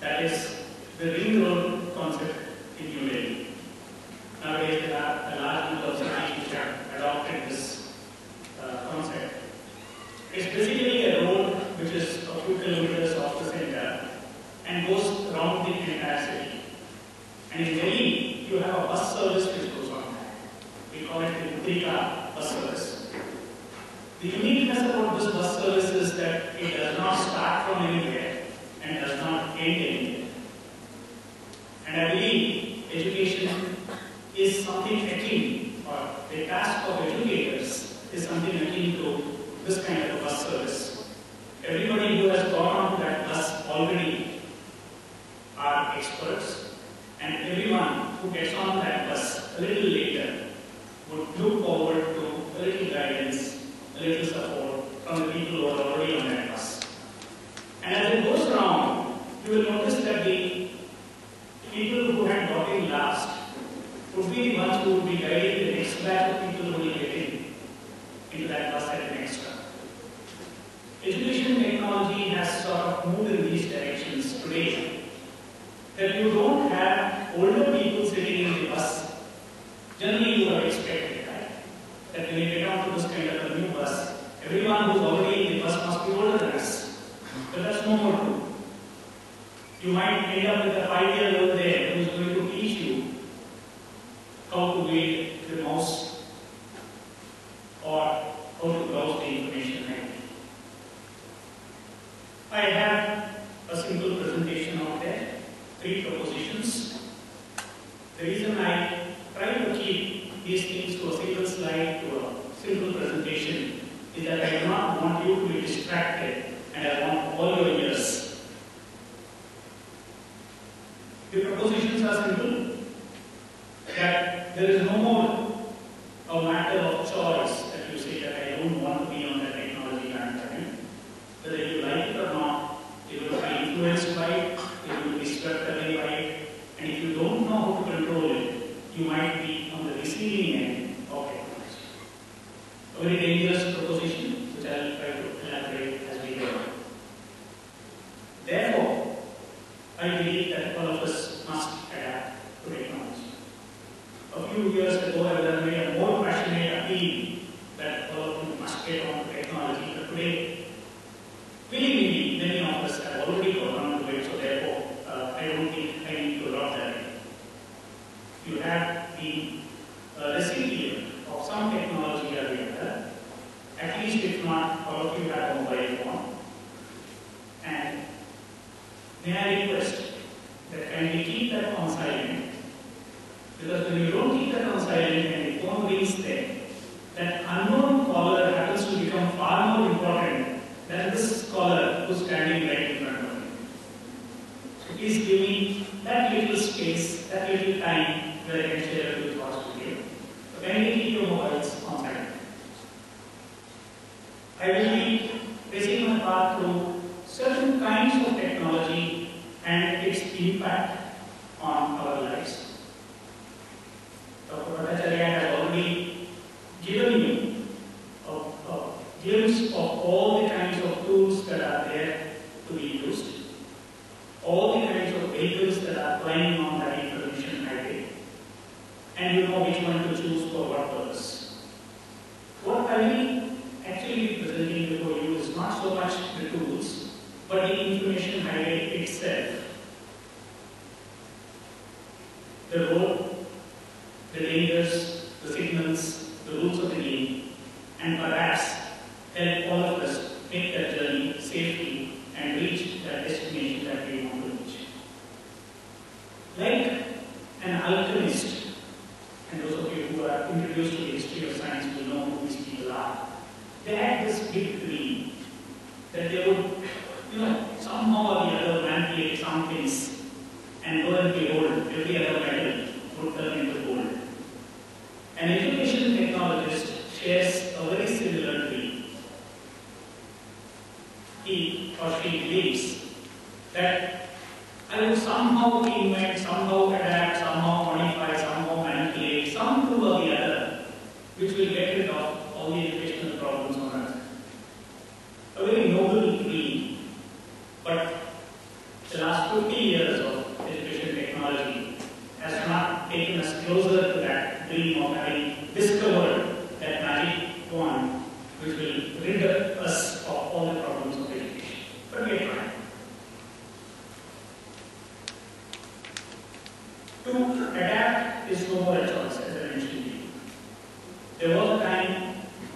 that is the ring road concept in New Delhi. Nowadays, there are a large number of cities which have adopted this concept. It's basically a road which is a few kilometers off the center and goes around the entire city. And in Delhi, you have a bus service which goes on. We call it the 3-car bus service. The uniqueness about this bus service is that it does not start from anywhere and does not end anywhere. And I believe education is something akin, or the task of educators is something akin to this kind of a bus service. Everybody who has gone on to that bus already are experts, and everyone who gets on that bus a little later would look forward to a little guidance, a little support from the people who are already on that bus. And as it goes around, you will notice that the people who had got in last would be the ones who would be guiding the next batch of people who will get into that bus at the next stop. Education technology has sort of moved in these directions today, that you don't have older people sitting in the bus. Generally, you are expected, right? That when you get onto this kind of a new bus, everyone who's already in the bus must be older than us. But that's no more true. You might end up with a 5-year-old there who is going to teach you how to read the mouse or how to browse the information. I have a simple presentation out there, 3 propositions. The reason I try to keep these things to a single slide, to a simple presentation, is that I do not want you to be distracted and I want all your ears. The propositions are simple, that there is no more a matter of choice that you say that I don't want to be on the technology bandwagon. Whether you like it or not, you will be influenced by it, you will be swept away by it, and if you don't know how to control it, you might be on the receiving end of technology. A very dangerous proposition, which I will try to elaborate as we go. Therefore, I believe that all of us must adapt to technology. A few years ago, I would have made a more passionate appeal that all of you must get on to technology. But today, believe me, many of us have already got on to it, so therefore, I don't think I need to drop that in. You have been a recipient of some technology or the other. At least if not, all of you have a mobile phone. And may I request that can we keep that on silent? Because when you don't keep that on silent and the phone rings there, that unknown caller happens to become far more important than this caller who's standing right in front of you. So please give me that little space, that little time where I can share a few thoughts with you. So can you keep your mobiles on silent? I will be tracing my path through certain kinds of technology and its impact on our lives. Dr. Bhattacharya has already given you a glimpse of all the kinds of tools that are there to be used, all the kinds of vehicles that are flying on that information highway, and you know which one to choose for what purpose. What I will actually be presenting before you is not so much the tools, but the information highway itself. The road, the dangers, the signals, the rules of the game, and perhaps help all of us make that journey safely and reach that destination that we want to reach. Like an alchemist, and those of you who are introduced to the history of science will know who these people are. They had this big dream that they would, somehow or the other manipulate some things, and lo and behold, every other metal would turn into gold. An education technologist shares a very similar dream. He or she believes that I will somehow invent, somehow adapt, somehow modify, somehow manipulate, some tool or the other, which will get rid of all the educational problems on earth. A very noble dream, but the last 50 years To adapt is no more a choice, as I mentioned to you. There was a time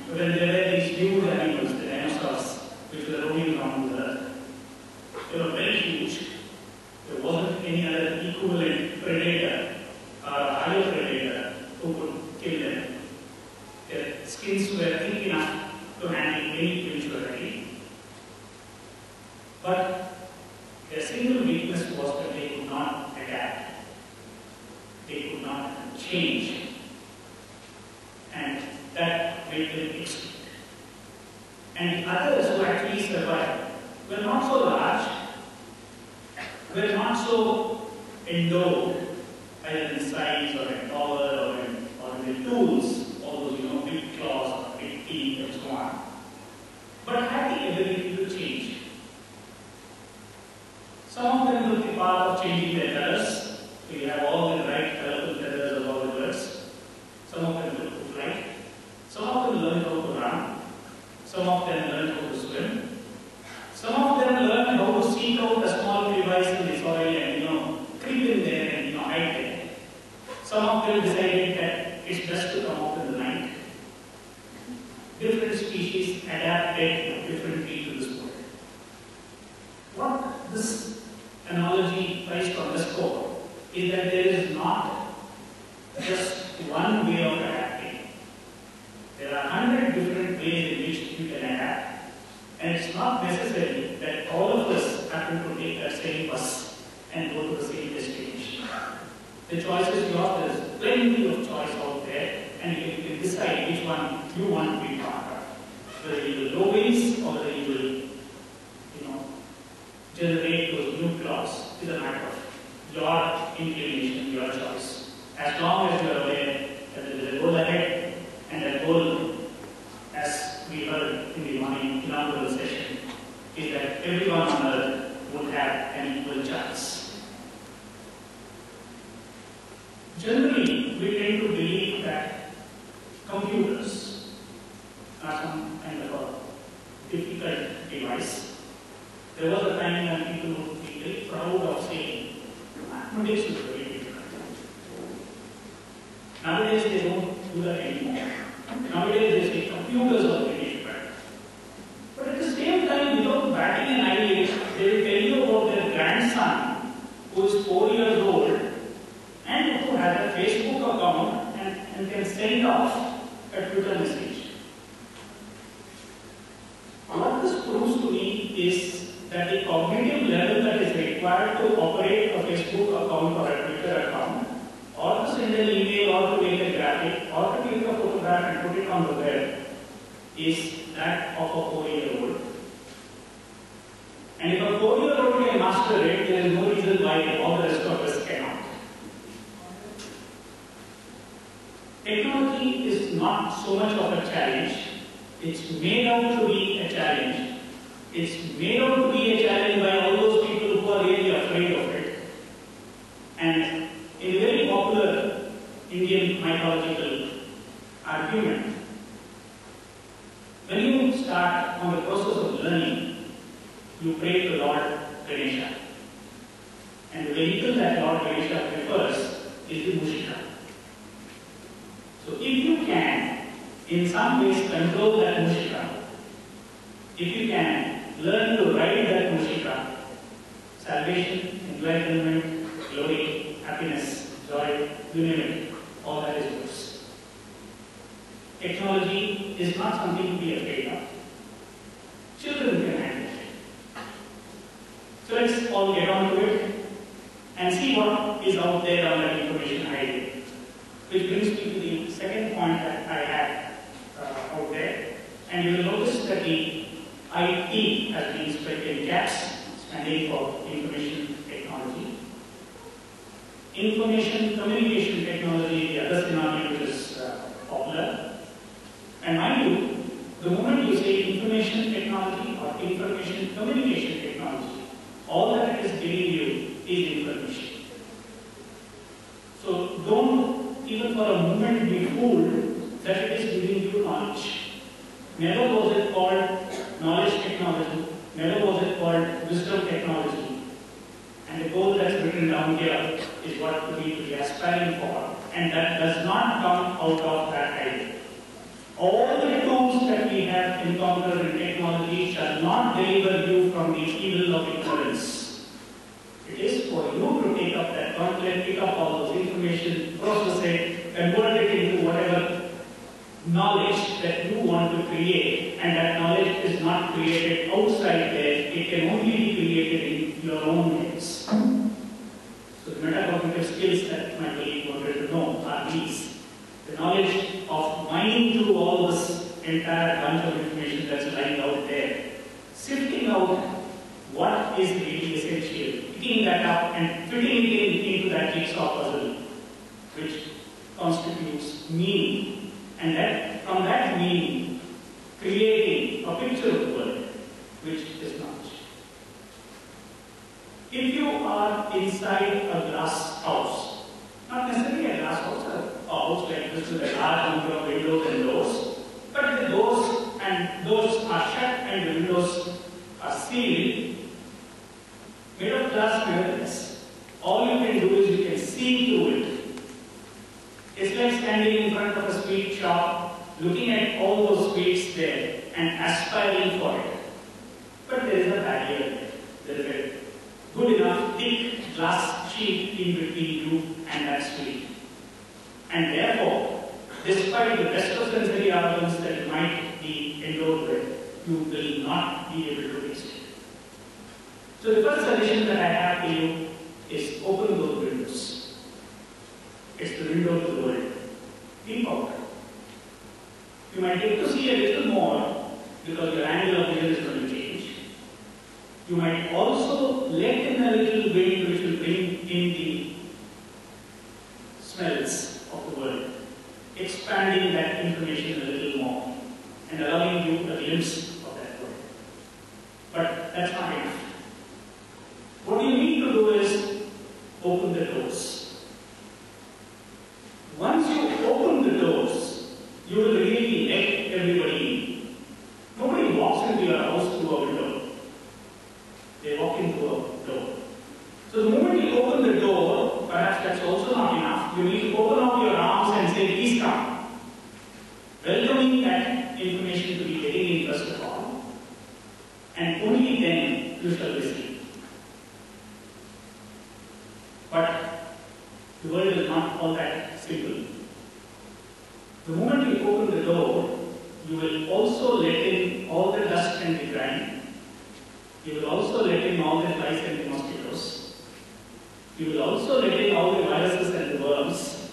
when there were these huge animals, the dinosaurs, which were roaming around the earth. They were very huge. There wasn't any other equivalent predator or higher predator who could kill them. Their skins were thick enough to handle any eventuality. But their single weakness was that they could not adapt. They could not change. And that made them extinct. And the others who actually survived were not so large, were not so endowed either in size or in power or in the tools, all those big claws or big teeth and so on, but had the ability to change. Some of them will be part of changing their colors. So you have all the bright colorful feathers of all the birds. Some of them will fly. Some of them learn how to run. Some of them learn how to swim. Some of them learn how to seek out a small crevice in the soil and creep in there and hide there. Some of them decided that it's best to come out in the night. Different species adapted differently to this world. What this analogy tries to underscore is that there is not just one way of adapting. There are 100 different ways in which you can adapt, and it's not necessary that all of us happen to take that same bus and go to the same destination. The choice is yours. There is plenty of choice out there, and you can decide which one you want to be part of. Whether you will go wings or whether you will, generate those new claws is a matter of your inclination, your choice. As long as you are aware that there is a goal ahead, and that goal, as we heard in the morning inaugural session, is that everyone on earth would have an equal chance. Generally, we tend to believe that computers are some kind of a difficult device. There was a time when people would be very proud of saying, mathematics is very difficult. Nowadays, they don't do that anymore. Nowadays, they say computers are very difficult. But at the same time, without batting an eyelid, they will tell you about their grandson, who is 4 years old, and who has a Facebook account and can send off a Twitter message. What this proves to me is that the cognitive level that is required to operate a Facebook account or a Twitter account, or to send an email, or to make a graphic, or to take a photograph and put it on the web, is that of a 4-year-old. And if a 4-year-old can master it, there is no reason why all the rest of us cannot. Technology is not so much of a challenge. It's made out to be a challenge. It's made out to be a challenge by all those people who are really afraid of it. And in a very popular Indian mythological argument, when you start on the process of learning, you pray to Lord Ganesha. And the vehicle that Lord Ganesha prefers is the Mushika. So if you can, in some ways, control that Mushika, if you can learn to ride that Mushika, salvation, enlightenment, glory, happiness, joy, you name it, all that is yours. Technology is not something to be afraid of. Children can handle it. So let's all get on to it and see what is out there on that information highway. Which brings me to the second point that I had out there. And you will notice that the IT has been split in caps, standing for information technology. Information communication technology, the other synonym which is popular. And mind you, the moment you say information technology or information communication technology, all that it is giving you is information. So don't even for a moment be fooled that it is giving you knowledge. Never was it called knowledge technology, never was it called wisdom technology. And the goal that's written down here is what to be to grasp and that does not come out of that idea. All the tools that we have encountered in technology shall not deliver you from the evil of ignorance. It is for you to take up that content, pick up all those information, process it, convert it into whatever knowledge that you want to create, and that knowledge is not created outside there, it can only be created in your own ways. So the metacognitive skills that my colleague wanted to know are these. The knowledge of mining through all this entire bunch of information that's lying out there, sifting out what is really essential, picking that up and fitting it into that jigsaw puzzle, which constitutes meaning, and that from that meaning, creating a picture of the world, which is knowledge. If you are inside a glass house, not necessarily a glass house, a house like this with a large number of windows and doors, but the doors are shut and the windows are sealed, made of glass nevertheless. All you can do is you can see through it. It's like standing in front of a sweet shop, looking at all those sweets there and aspiring for it. But there is a barrier there. There is a good enough thick glass sheet in between you and that sweet. And therefore, despite the best of sensory organs that you might be endowed with, you will not be able to taste it. So the first suggestion that I have to you is open those windows. It's the window to the world. Peep out. You might get to see a little more because your angle of vision is going to change. You might also let in a little wind which will bring in the smells of the world, expanding that information a little more and allowing you a glimpse of that world. But that's not enough. What you need to do is open the doors. Once you open the doors, you will really let everybody in. Nobody walks into your house through a window. They walk into a door. So the moment you open the door, perhaps that's also not enough. You need to open up your arms and say, please come. Welcoming that information to be getting in first of all. And only then you shall receive. But the world is not all that simple. The moment you open the door, you will also let in all the dust and the grime. You will also let in all the flies and the mosquitoes. You will also let in all the viruses and the worms.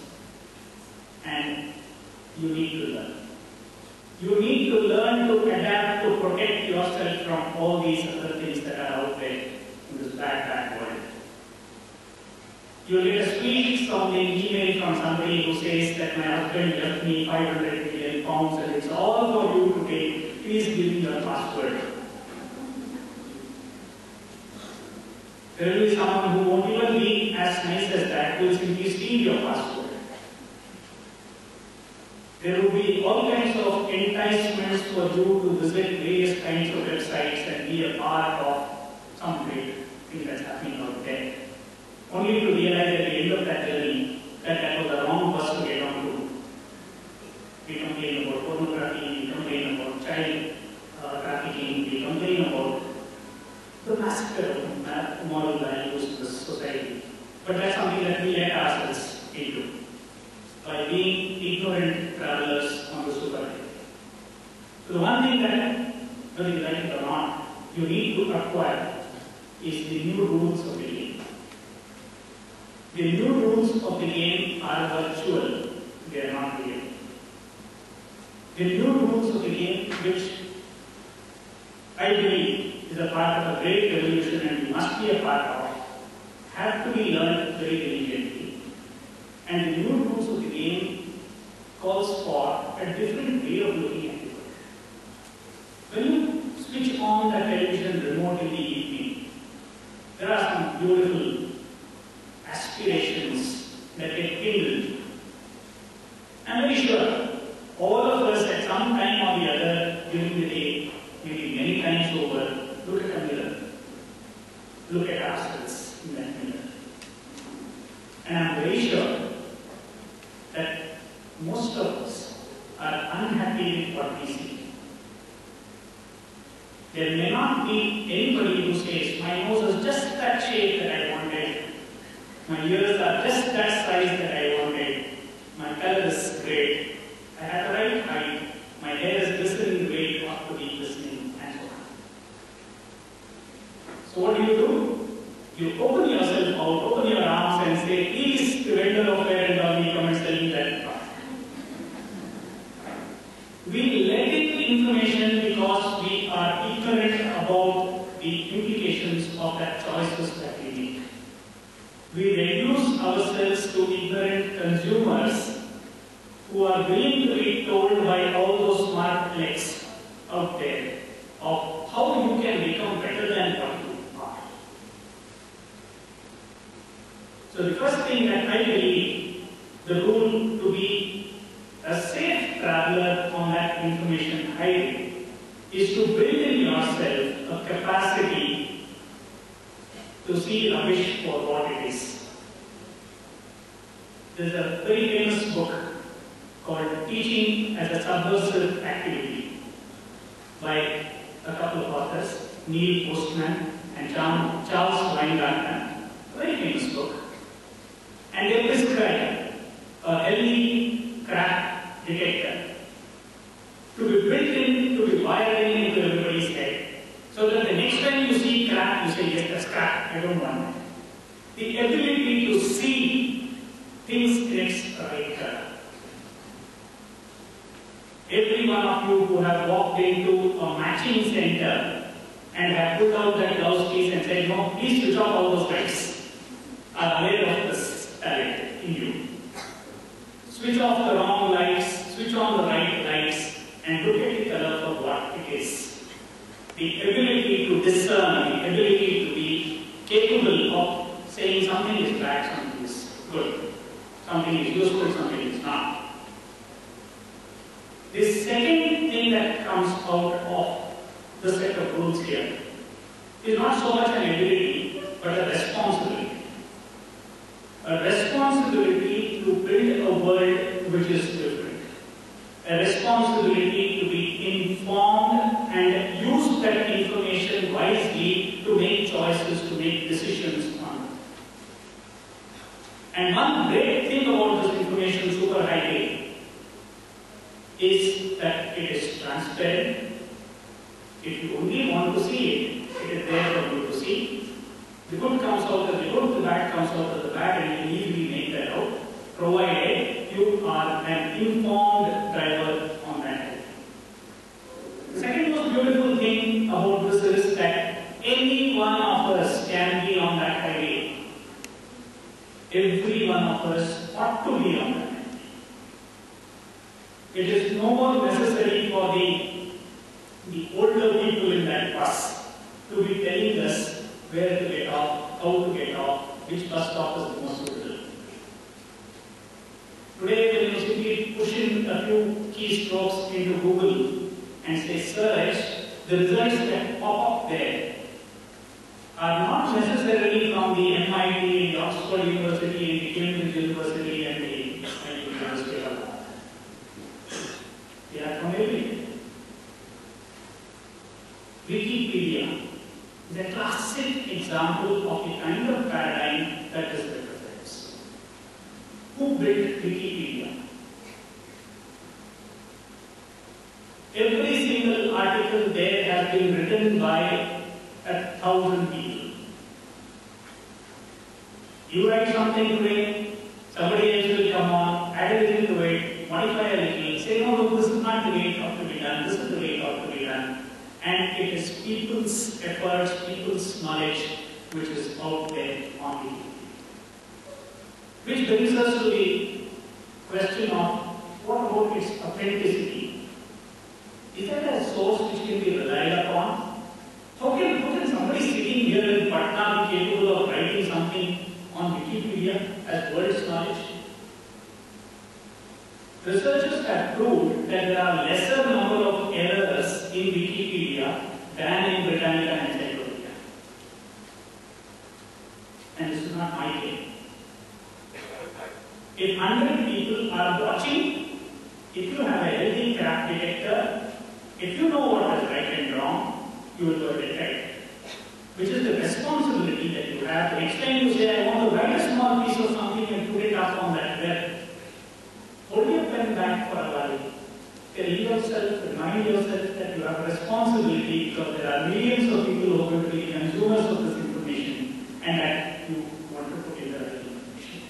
And you need to learn. You need to learn to adapt, to protect yourself from all these other things that are out there in this bad world. You will get a sweet sounding email from somebody who says that my husband left me 500 million pounds and it's all for you to take. Please give me your password. There will be someone who won't even be as nice as that, who will simply steal your password. There will be all kinds of enticements for you to visit various kinds of websites and be a part of some great thing that's happening out there. Only to realize at the end of that journey that that was the wrong bus to get onto. We complain about pornography, we complain about child trafficking, we complain about the massacre of moral values in the society. But that's something that we let ourselves into by being ignorant travelers on the superhighway. So the one thing that, whether you like it or not, you need to acquire is the new rules of the game. The new rules of the game are virtual, they are not real. The new rules of the game, which I believe is a part of a great revolution and we must be a part of, have to be learned very diligently. And the new rules of the game calls for a different way of looking at the world. When you switch on the television remote in the evening, there are some beautiful aspirations that get kindled. I'm very sure all of us at some time or the other during the day, maybe many times over, look at a mirror. Look at ourselves in that mirror. And I'm very sure most of us are unhappy with what we see. There may not be anybody who says, my nose is just that shape that I wanted, my ears are just that size that I wanted, my color is great, I have the right height, my hair is glistening the way it ought to be glistening, and so on. So what do? You open yourself out, open your arms and say, please, the vendor of hair and lovely, come and sell me that product. We let in information because we are ignorant about the implications of that choices that we make. We reduce ourselves to ignorant consumers who are willing to be told by all those smart clicks out there of how you can become better than what you are. So the first thing that I believe, the rule to be a safe traveler on that information highway is to build in yourself a capacity to see rubbish for what it is. There's a very famous book called Teaching as a Subversive Activity by a couple of authors, Neil Postman and Charles Weingarten. A very famous book. And they prescribe a LED crack detector to be built in, to be wired into everybody's head, so that the next time you see crack, you say, yes, that's crack, I don't want it. The ability to see things in its right color. Every one of you who have walked into a matching center and have put out that blouse piece and said, no, please switch off all those lights, are aware of this talent in you. Switch off the wrong lights, switch on the right lights, and look at the color for what it is. The ability to discern, the ability to be capable of saying something is bad, something is good, something is useful, something is not. The second thing that comes out of the set of rules here is not so much an ability, but a responsibility. A responsibility to build a world which is different. A responsibility to be informed and use that information wisely to make choices, to make decisions on it. And one great thing about this information superhighway is that it is transparent. If you only want to see it, it is there for you to see. The good comes out of the good, the bad comes out of the bad, and you can easily make that out, provided you are an informed driver on that road. The second most beautiful thing about this is that any one of us can be on that highway. Every one of us ought to be on that. It is no more necessary for the older people in that bus to be telling us where to get off, how to get off, which bus stop is the most suitable. Today, when you simply push in a few keystrokes into Google and say search, the results that pop up there are not necessarily from the MIT, the Oxford University, the Cambridge University, and the University of London. They are from everywhere. Wikipedia is a classic example of the kind of paradigm that this represents. Who built Wikipedia? Every single article there has been written by 1,000 people. You write something today, somebody else will come on, add a little to it, modify a little, say, no, look, this is not the way it ought to be done, this is the way it ought to be done. And it is people's efforts, people's knowledge, which is out there on Wikipedia. Which brings us to the question of what about its authenticity? Is that a source which can be relied upon? How can somebody sitting here in Patna be capable of writing something on Wikipedia as world's knowledge? Researchers have proved that there are lesser number of errors in Wikipedia than in Britannica Encyclopedia. And this is not my claim. If 100 people are watching if you have a healthy craft detector, if you know what is right and wrong, you will go detect. Which is the responsibility that you have. The next time you say, I want to write a small piece of something and put it up on that web, hold your pen back for a while. Tell yourself, remind yourself that you have a responsibility because there are millions of people who are going to be consumers of this information and that you want to put in the right information.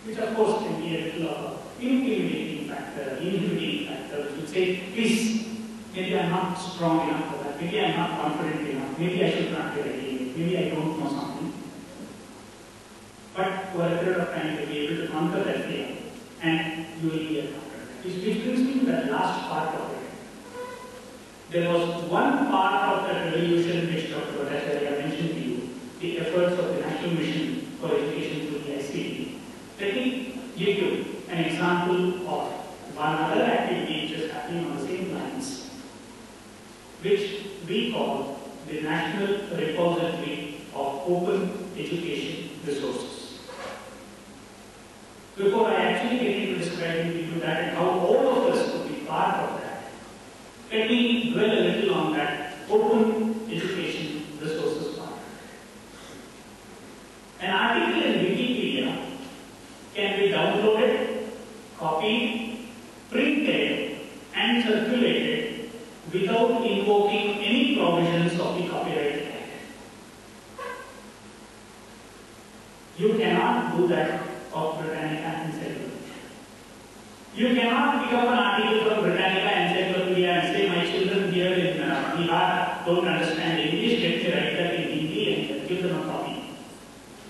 Which of course can be a little of an intimidating factor, inhibiting factor, which would say, please, maybe I'm not strong enough for that, maybe I'm not confident enough, maybe I should not be writing it, maybe I don't know something. But for a period of time, you'll be able to conquer that fear and you will be a conqueror. Which brings me to that last part of it. There was one part of that revolution which Dr. Bhattacharya mentioned to you, the efforts of the National Mission for Education through the ICT. Let me give you an example of one other activity which is happening on the same lines, which we call the National Repository of Open Education Resources. Before I actually get into describing to you that and how all of us could be part of that, let me dwell a little on that open education resources part. An article in Wikipedia can be downloaded, copied, printed, and circulated without invoking any provisions of the Copyright Act. You cannot do that of Britannica Encyclopedia. You cannot pick up an article from Britannica Encyclopedia and say, my children here in Bihar don't understand English, let me write that in Hindi and give them a copy.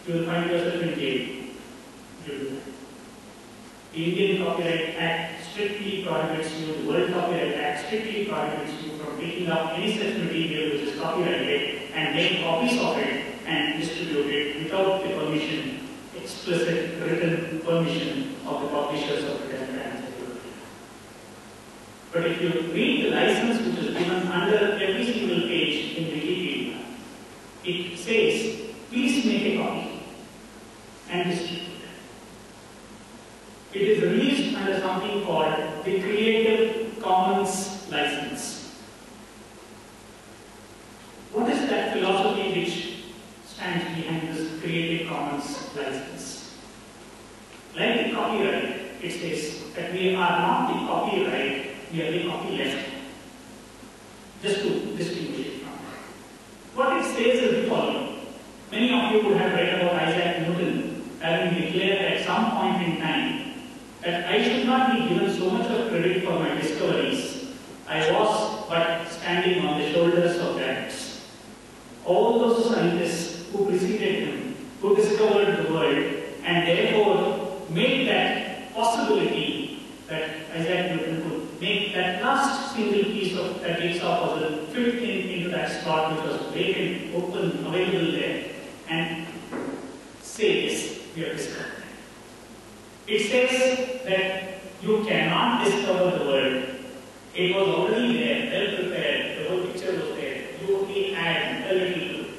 You will find yourself in jail. You do that. The Indian Copyright Act strictly prohibits you, the World Copyright Act strictly prohibits you from picking up any such material which is copyrighted and make copies of it and distribute it without the permission, explicit written permission of the publishers of the Encyclopedia. But if you read the license which is given under every single page in Wikipedia, it says, please make a copy and distribute it. It is released under something called the Creative Commons license. What is that philosophy which stands behind this Creative Commons license? Like the copyright, it says that we are not the copyright, we are the copyleft. Just to distinguish it from that. What it says is the following. Many of you would have read about Isaac Newton having declared at some point in time that I should not be given so much of credit for my discoveries. I was but standing on the shoulders of giants. All those scientists who preceded him, who discovered the world, and therefore made that possibility that Isaac Newton could make that last single piece of that jigsaw puzzle fit into that slot which was vacant, open, available there, and say this, we have discovered. It says that you cannot discover the world. It was already there, well prepared, the whole picture was there. You only add a little to it.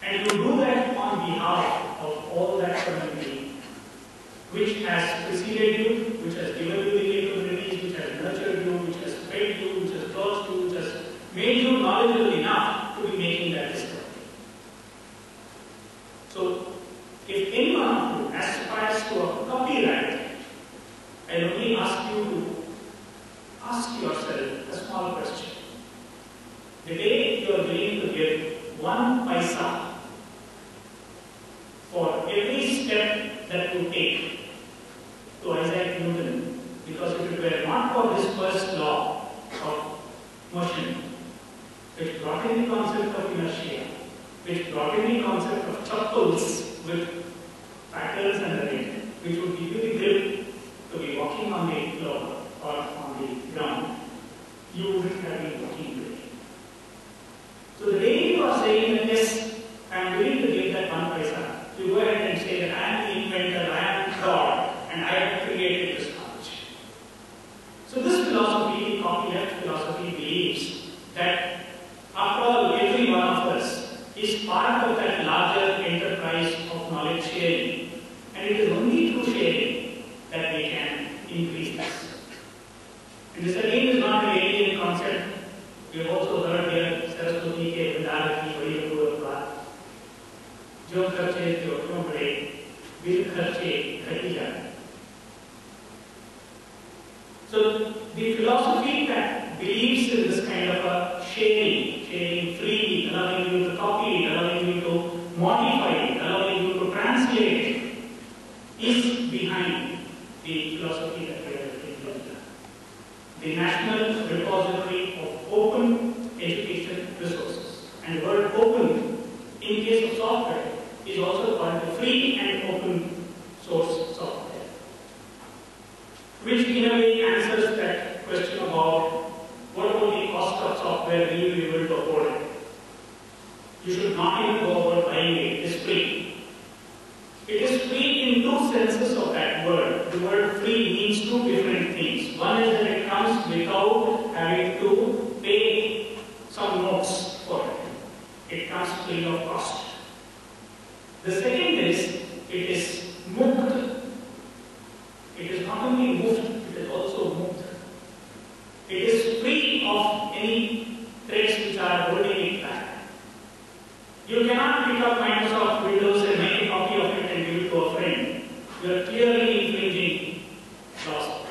And you do that on behalf of all that community which has preceded you, which has given you the capabilities, which has nurtured you, which has fed you, which has taught you, which has made you knowledgeable enough to be making that discovery. So, if anyone of you aspires to a copyright, I only ask you to ask yourself a small question. The day you are willing to give 1 paisa for every step that you take to Isaac Newton, because if it were not for this first law of motion, which brought in the concept of inertia, which brought in the concept of chuckles with patterns and the ring, which would give you the grip to be walking on the floor or on the ground, you wouldn't have been walking today. So the day you are saying that yes, I am willing to give that 1 paisa, you go ahead and say that I am the inventor, I am God, and I have created this knowledge. So this philosophy, the copyleft philosophy, believes that after all, every one of us is part of that larger enterprise of knowledge जो खर्चे क्यों बढ़े, bill खर्चे घटी जाए. So the philosophy that believes in this kind of a sharing freely, allowing you to copy it, allowing you to modify it, allowing you to translate it, is behind the philosophy that we are looking at. The National Repository of Open Education Resources. And the word open, in case of software, is also called the free and open source software, which in a way answers that question about what about the cost of software, will you be able to afford it? You should not even go about buying it. It is free. It is free in two senses of that word. The word free means two different things. One is that it comes without having to pay some notes for it. It comes free of cost. The second is, it is mukt. It is not only muft, it is also mukt. It is free of any threats which are holding it back. You cannot pick up Microsoft Windows and make a copy of it and give it to a friend. You are clearly infringing laws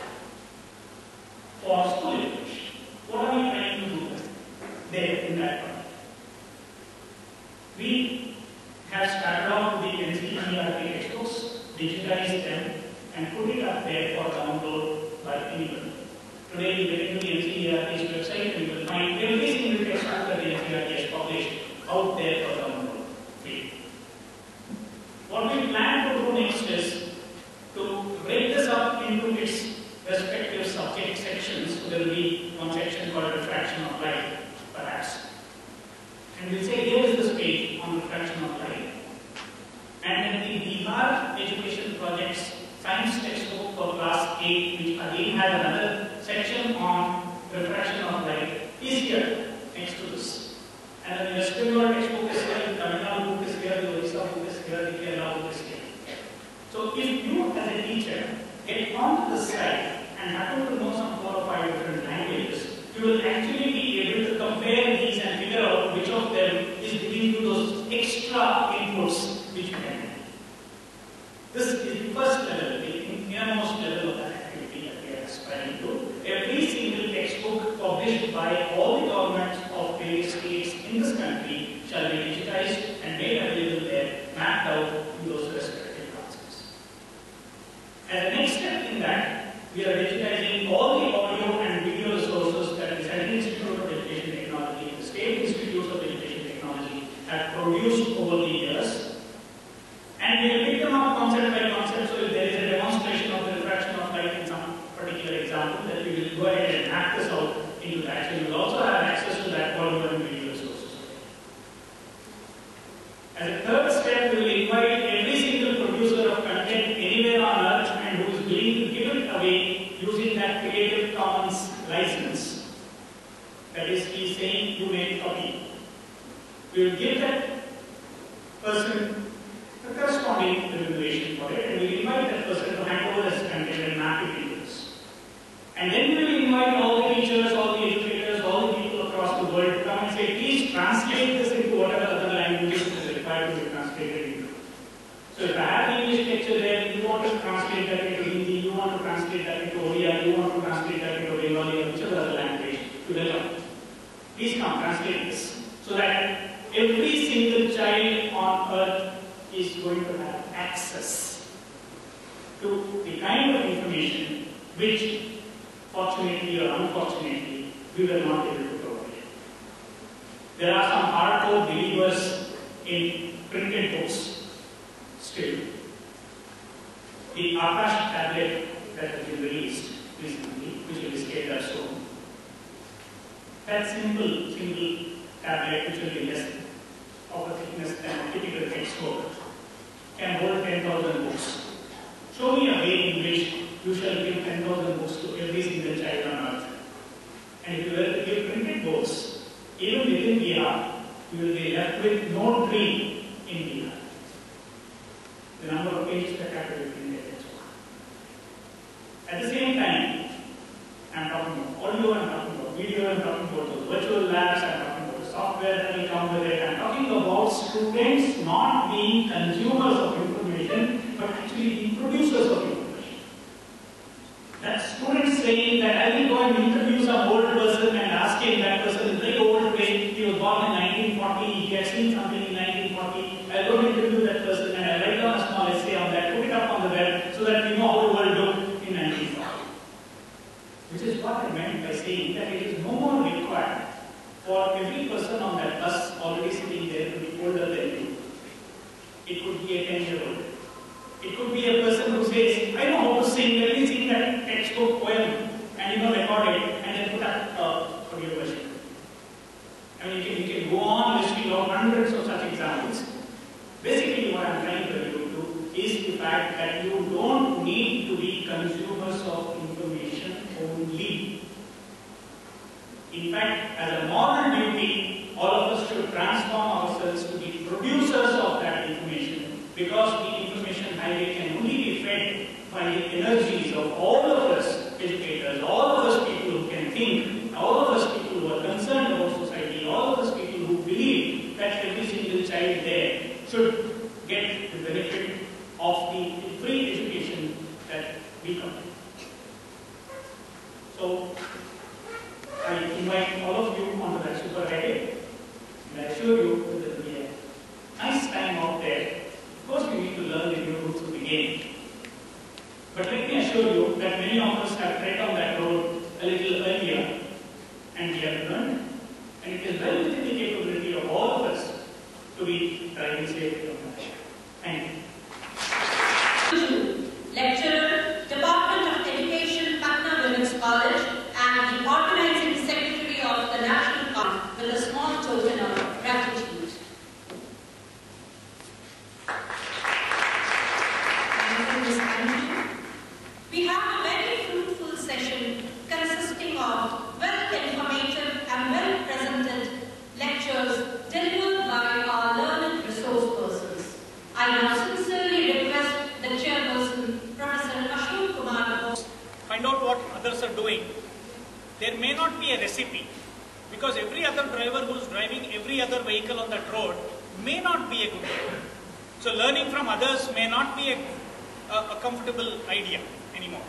for school education. What are we trying to do there in that part? We have started off with the NCERT textbooks, digitized them, and put it up there for download by anyone. Today you get into the NCERT's website and you will find every single textbook that the NCERT has published out there for download, free. What we plan to do next is to break this up into its respective subject sections. So there will be one section called refraction of light, perhaps. And we'll say, here is this page on refraction of light. And then the Bihar Education Project's science textbook for class 8, which again has another section on refraction of light, is here next to this. And then the West Bengal textbook is here, the Tamil Nadu book is here, the Odisha book is here, the Kerala book is here. So if you as a teacher get onto this site and happen to know some 4 or 5 different languages, you will actually be able to compare these and figure out which of them is giving you those extra inputs which you can get. This is the first level, the innermost level of that activity that we are aspiring to. Every single textbook published by all the governments of various states in this country shall be digitized and made available there, mapped out in those respective concepts. As a next step in that, we are digitizing all the audio and video resources that the Central Institute of Education Technology, the State Institutes of Education Technology have produced over the years. And we will pick them up concept by concept, so if there is a demonstration of the refraction of light in some particular example, that we will go ahead and map this out into that. So you will also have access to that audio and video resources. As a third step, we will invite every single producer of content anywhere on earth and who is willing to give it away using that Creative Commons license. That is, he is saying you make a copy. We will give that person the corresponding remuneration for it, and we invite that person to hand over this content and map it into this. And then we will invite all the teachers, all the educators, all the people across the world to come and say, please translate this into whatever other languages is required to be translated into. So if I have the English lecture there, you want to translate that into Hindi, you want to translate that into Odia, you want to translate that into Bengali, or whichever other language you develop. Please come, translate this. So that every single child on earth is going to have access to the kind of information which, fortunately or unfortunately, we were not able to provide. There are some hardcore believers in printed books still. The Akash tablet that has been released recently, which will be scaled up soon, that single tablet, which will be less of a thickness than a typical textbook, can hold 10,000 books. Show me a way in which you shall give 10,000 books to every single child on earth. And if you were to give printed books, even within Bihar, you will be left with no dream in Bihar. The number of pages that have to be printed. At the same time, I am talking about audio, I am talking about video, I am talking about those virtual labs, I am talking about the software that will come with it, I am talking about students not being be consumers of information, but actually be producers of information. That student saying that I will go and interview some old person and ask him, that person is very old way, he was born in 1940, he has seen something in 1940, I'll go and interview that person and I'll write down a small essay on that, put it up on the web so that we know how the world looked in 1940. Which is what I meant by saying that it is no more required for every person on that bus already sitting there to be older than you. It could be a 10-year-old. It could be a person who says, I know how to sing, let me sing that textbook poem and record it and then put up audio version. I mean, you can go on listing out hundreds of such examples. Basically, what I'm trying to allude to is the fact that you don't need to be consumers of information only. In fact, as a moral duty, all of us should transform ourselves to be producers of that information, because the information highway can only be fed by the energies of all of us educators, all of us people who can think, all of us people who are concerned about society, all of us people who believe that every single child there should get the benefit of the free education that we come to. So, I invite all of you onto that super highway, and I assure you that there will be a nice time out there. Of course, we need to learn the new routes of the game. But let me assure you that many of us have tread on that road a little earlier, and we have learned, and it is well within the capability of all of us to be driving safely on that. Thank you. Lecturer, Department of Education, Patna Women's College, and the Organizing Secretary of the National Congress, with a small token of gratitude. We have a very fruitful session consisting of well-informative and well-presented lectures delivered by our learned resource persons. I now sincerely request the chairperson, Professor Kumar. Find out what others are doing. There may not be a recipe, because every other driver who is driving every other vehicle on that road may not be a good driver. So learning from others may not be a comfortable idea anymore.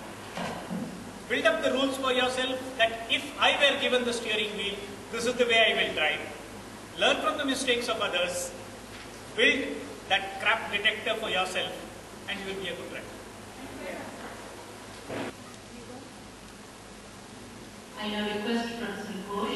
Build up the rules for yourself that if I were given the steering wheel, this is the way I will drive. Learn from the mistakes of others. Build that crap detector for yourself, and you will be a good driver. I now request Professor Prof